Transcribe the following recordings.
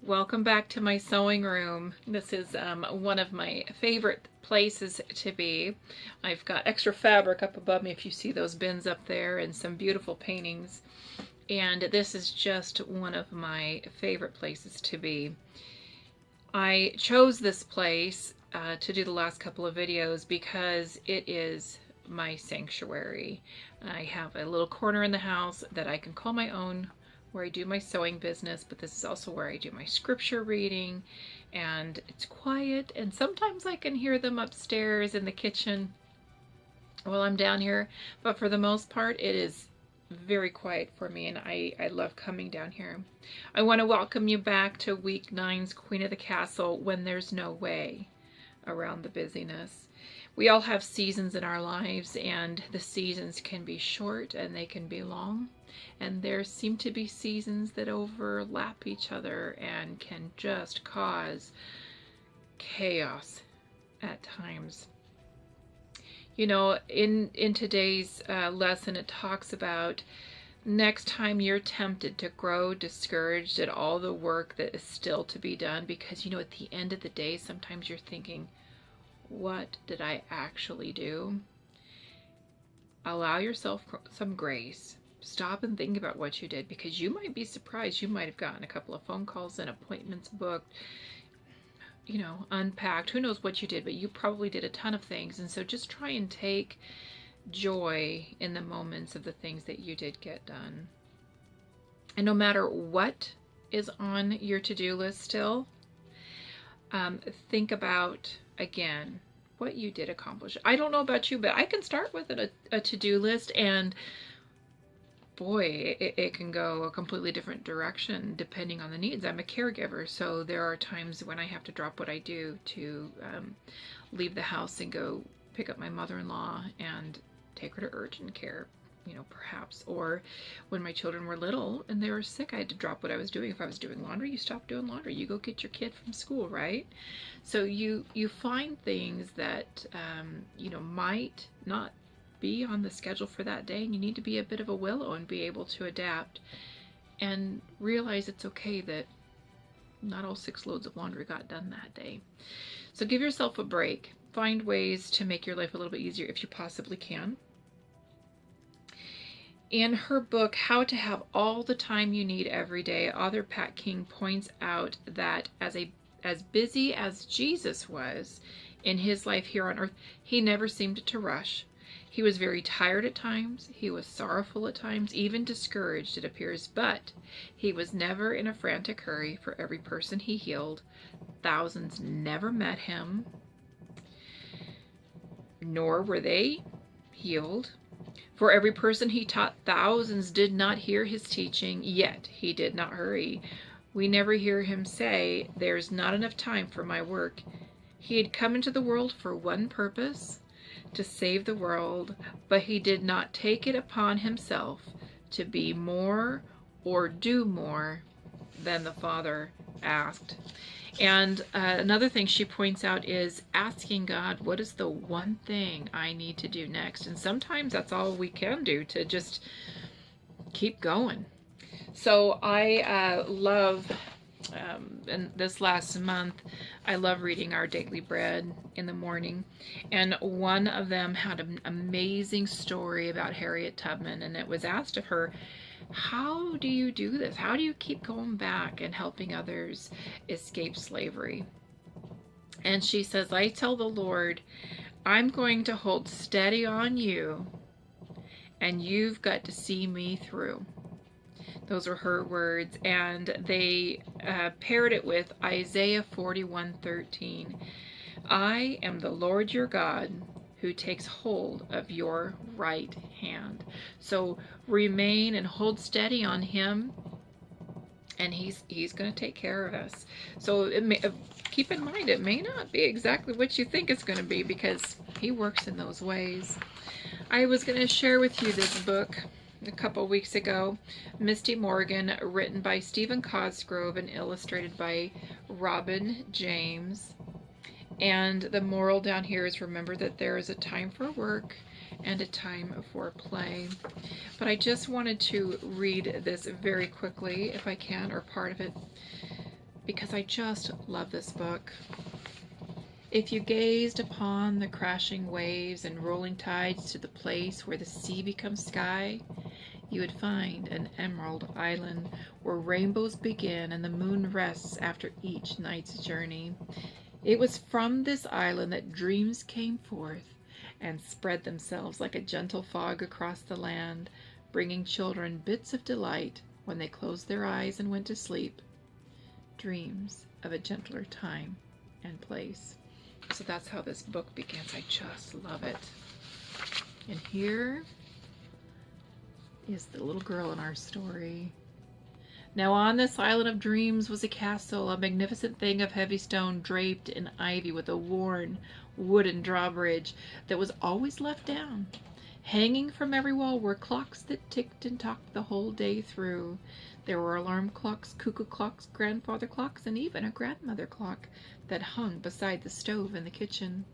Welcome back to my sewing room. This is one of my favorite places to be. I've got extra fabric up above me if you see those bins up there, and some beautiful paintings. And this is just one of my favorite places to be. I chose this place to do the last couple of videos because it is my sanctuary. I have a little corner in the house that I can call my own, where I do my sewing business, but this is also where I do my scripture reading, and it's quiet, and sometimes I can hear them upstairs in the kitchen while I'm down here, but for the most part it is very quiet for me, and I love coming down here. I want to welcome you back to week 9's Queen of the Castle, when there's no way around the busyness. We all have seasons in our lives, and the seasons can be short and they can be long. And there seem to be seasons that overlap each other and can just cause chaos at times. You know, in today's lesson, it talks about next time you're tempted to grow discouraged at all the work that is still to be done, because, you know, at the end of the day, sometimes you're thinking, what did I actually do? Allow yourself some grace. Stop and think about what you did, because you might be surprised. You might have gotten a couple of phone calls and appointments booked, you know, unpacked. Who knows what you did, but you probably did a ton of things. And so just try and take joy in the moments of the things that you did get done. And no matter what is on your to-do list still, think about, again, what you did accomplish. I don't know about you, but I can start with a to-do list, and boy, it can go a completely different direction depending on the needs. I'm a caregiver, so there are times when I have to drop what I do to leave the house and go pick up my mother-in-law and take her to urgent care, you know, perhaps. Or when my children were little and they were sick, I had to drop what I was doing. If I was doing laundry, you stop doing laundry. You go get your kid from school, right? So you find things that, you know, might not be on the schedule for that day, and you need to be a bit of a willow and be able to adapt and realize it's okay that not all 6 loads of laundry got done that day. So give yourself a break. Find ways to make your life a little bit easier if you possibly can. In her book, How to Have All the Time You Need Every Day, author Pat King points out that as busy as Jesus was in his life here on earth, he never seemed to rush. He was very tired at times, he was sorrowful at times, even discouraged, it appears, but he was never in a frantic hurry. For every person he healed, thousands never met him, nor were they healed. For every person he taught, thousands did not hear his teaching, yet he did not hurry. We never hear him say, "There's not enough time for my work." He had come into the world for one purpose, to save the world, but he did not take it upon himself to be more or do more than the Father asked. And another thing she points out is asking God, what is the one thing I need to do next? And sometimes that's all we can do, to just keep going. So I love, and this last month, I love reading Our Daily Bread in the morning. And one of them had an amazing story about Harriet Tubman, and it was asked of her, how do you do this? How do you keep going back and helping others escape slavery? And she says, I tell the Lord, I'm going to hold steady on you, and you've got to see me through. Those are her words, and they paired it with Isaiah 41:13. I am the Lord your God, who takes hold of your right hand. So remain and hold steady on him, and he's going to take care of us. So keep in mind, it may not be exactly what you think it's going to be, because he works in those ways. I was going to share with you this book a couple weeks ago, Misty Morgan, written by Stephen Cosgrove and illustrated by Robin James. And the moral down here is, remember that there is a time for work and a time for play. But I just wanted to read this very quickly, if I can, or part of it. because I just love this book. If you gazed upon the crashing waves and rolling tides to the place where the sea becomes sky, you would find an emerald island where rainbows begin and the moon rests after each night's journey. It was from this island that dreams came forth and spread themselves like a gentle fog across the land, bringing children bits of delight when they closed their eyes and went to sleep. Dreams of a gentler time and place. So that's how this book begins. I just love it. And here is the little girl in our story. Now on this island of dreams was a castle, a magnificent thing of heavy stone draped in ivy with a worn wooden drawbridge that was always left down. Hanging from every wall were clocks that ticked and talked the whole day through. There were alarm clocks, cuckoo clocks, grandfather clocks, and even a grandmother clock that hung beside the stove in the kitchen.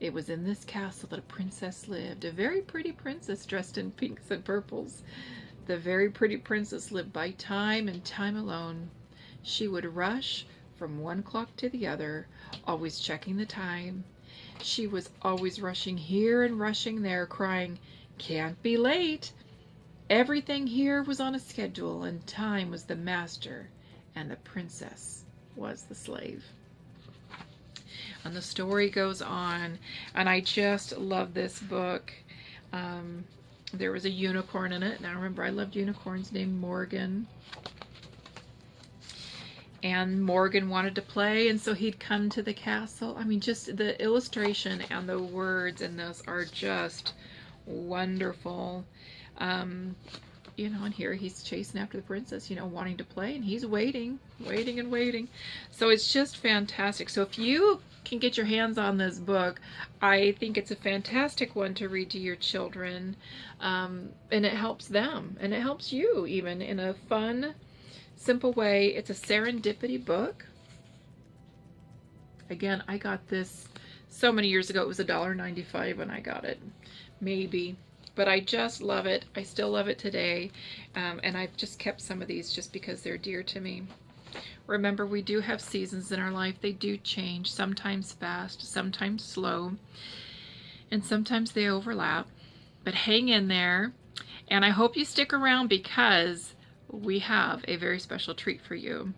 It was in this castle that a princess lived, a very pretty princess dressed in pinks and purples. The very pretty princess lived by time and time alone. She would rush from one clock to the other, always checking the time. She was always rushing here and rushing there, crying, "Can't be late!" Everything here was on a schedule, and time was the master, and the princess was the slave. And the story goes on, and I just love this book. There was a unicorn in it. Now remember, I loved unicorns, named Morgan. And Morgan wanted to play, and so he'd come to the castle. I mean, just the illustration and the words in this are just wonderful. You know, and here he's chasing after the princess, you know, wanting to play, and he's waiting and waiting. So it's just fantastic. So if you can get your hands on this book, I think it's a fantastic one to read to your children, and it helps them, and it helps you even in a fun, simple way. It's a serendipity book. Again, I got this so many years ago. It was $1.95 when I got it, maybe. But I just love it. I still love it today. And I've just kept some of these just because they're dear to me. Remember, we do have seasons in our life. They do change, sometimes fast, sometimes slow, and sometimes they overlap. But hang in there. And I hope you stick around because we have a very special treat for you.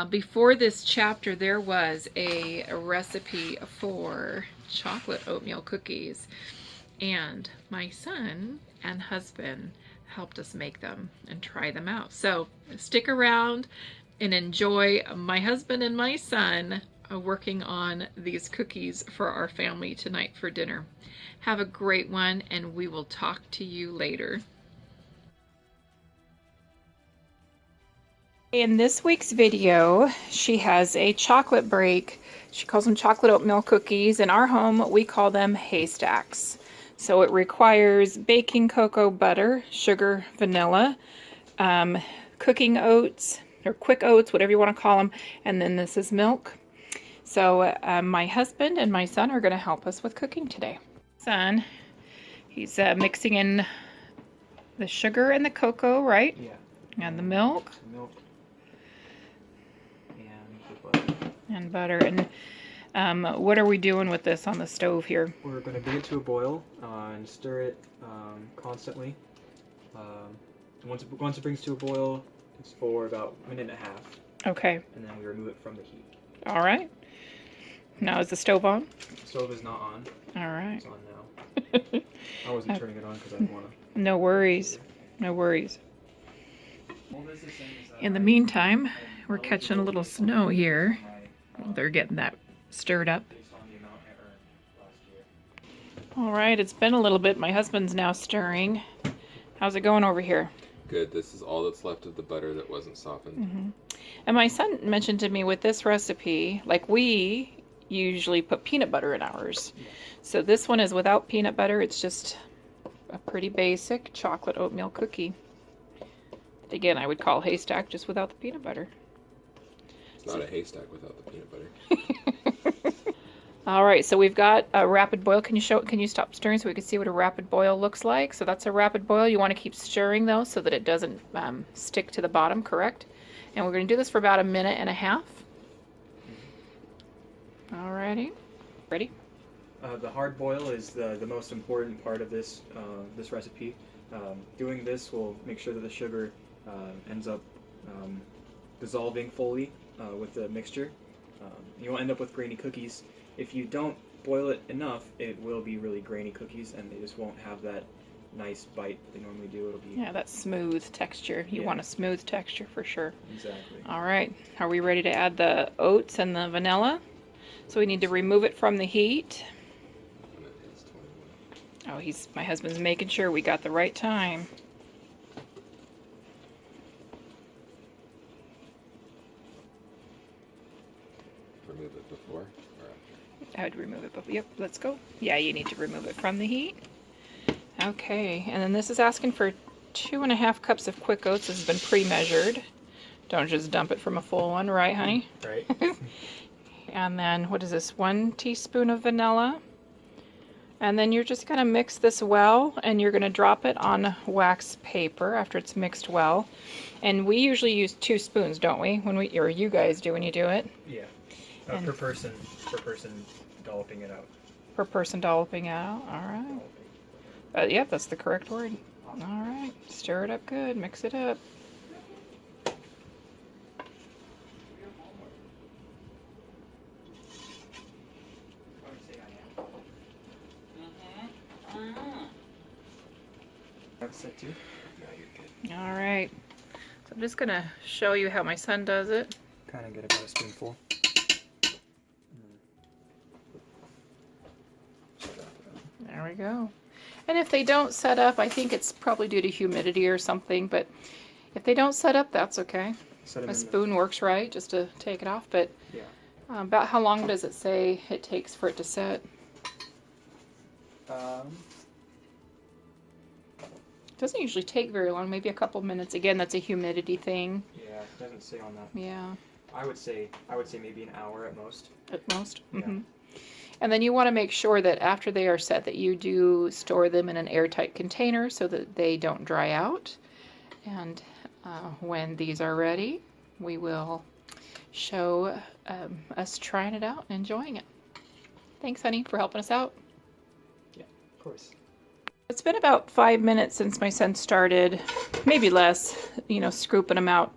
Before this chapter, there was a recipe for chocolate oatmeal cookies. And my son and husband helped us make them and try them out. So stick around and enjoy my husband and my son working on these cookies for our family tonight for dinner. Have a great one, and we will talk to you later. In this week's video, she has a chocolate break. She calls them chocolate oatmeal cookies. In our home, we call them haystacks. So it requires baking cocoa, butter, sugar, vanilla, cooking oats, or quick oats, whatever you want to call them, and then this is milk. So my husband and my son are going to help us with cooking today. Son, he's mixing in the sugar and the cocoa, right? Yeah. And the milk. Milk. And the butter. And butter. And what are we doing with this on the stove here? We're going to bring it to a boil and stir it constantly. Once it brings to a boil, it's for about a minute and a half. Okay. And then we remove it from the heat. All right. Now is the stove on? The stove is not on. All right. It's on now. I wasn't turning it on because I didn't want to. No worries. No worries. In the meantime, we're catching a little snow here. They're getting that stirred up. All right, it's been a little bit. My husband's now stirring. How's it going over here? Good. This is all that's left of the butter that wasn't softened. Mm-hmm. And my son mentioned to me with this recipe, like we usually put peanut butter in ours. So this one is without peanut butter. It's just a pretty basic chocolate oatmeal cookie. Again, I would call haystack just without the peanut butter. It's not a haystack without the peanut butter. All right, so we've got a rapid boil. Can you stop stirring so we can see what a rapid boil looks like? So that's a rapid boil. You want to keep stirring though so that it doesn't stick to the bottom, correct? And we're going to do this for about 1.5 minutes. Alrighty. Ready? The hard boil is the most important part of this this recipe. Doing this will make sure that the sugar ends up dissolving fully with the mixture. You'll end up with grainy cookies. If you don't boil it enough, it will be really grainy cookies, and they just won't have that nice bite that they normally do. It'll be Yeah, that smooth texture. You want a smooth texture for sure. exactly. All right. Are we ready to add the oats and the vanilla? So we need to remove it from the heat. Oh, my husband's making sure we got the right time. Remove it before or after? I would remove it, but yep, let's go. Yeah, you need to remove it from the heat. Okay, and then this is asking for 2.5 cups of quick oats. This has been pre-measured. Don't just dump it from a full one, right, honey? Right. And then, what is this? 1 teaspoon of vanilla. And then you're just going to mix this well, and you're going to drop it on wax paper after it's mixed well. And we usually use 2 spoons, don't we? Or you guys do when you do it? Yeah. And- Per person dolloping it out. Per person dolloping out. All right. Yep, that's the correct word. All right. Stir it up good. Mix it up. That's set too. No, you're good. All right. So I'm just going to show you how my son does it. Kind of get about a spoonful. There we go. And if they don't set up, I think it's probably due to humidity or something, but if they don't set up, that's okay. Set 'em A in spoon works right, just to take it off, but Yeah. about how long does it say it takes for it to set? It doesn't usually take very long, maybe a couple minutes. Again, that's a humidity thing. Yeah, it doesn't say on that. Yeah, I would say maybe an hour at most. at most. Yeah. And then you want to make sure that after they are set that you do store them in an airtight container so that they don't dry out. And when these are ready, we will show us trying it out and enjoying it. Thanks, honey, for helping us out. Yeah, of course. It's been about 5 minutes since my son started, maybe less, scooping them out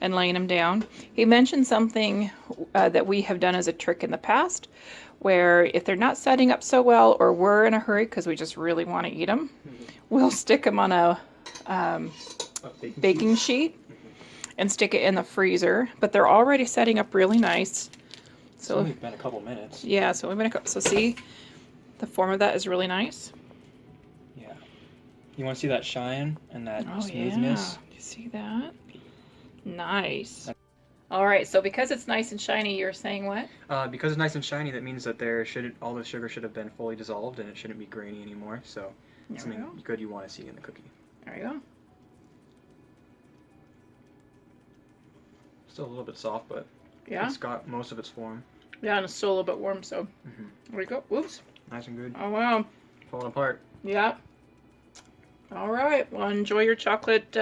and laying them down. He mentioned something that we have done as a trick in the past, where if they're not setting up so well or we're in a hurry because we just really want to eat them, we'll stick them on a baking sheet and stick it in the freezer. But they're already setting up really nice. It's only been a couple minutes. Yeah, so see, the form of that is really nice. Yeah. You want to see that shine and that Oh, smoothness? yeah. You see that? Nice. All right, so because it's nice and shiny, you're saying what? Because it's nice and shiny, that means that all the sugar should have been fully dissolved and it shouldn't be grainy anymore. So it's There we something good you want to see in the cookie. There you go. Still a little bit soft, but Yeah? it's got most of its form. Yeah, and it's still a little bit warm, so there we go. Whoops. Nice and good. Oh, wow. Falling apart. Yeah. All right. Well, enjoy your chocolate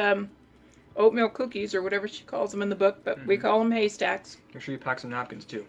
oatmeal cookies or whatever she calls them in the book, but we call them haystacks. Make sure you pack some napkins too.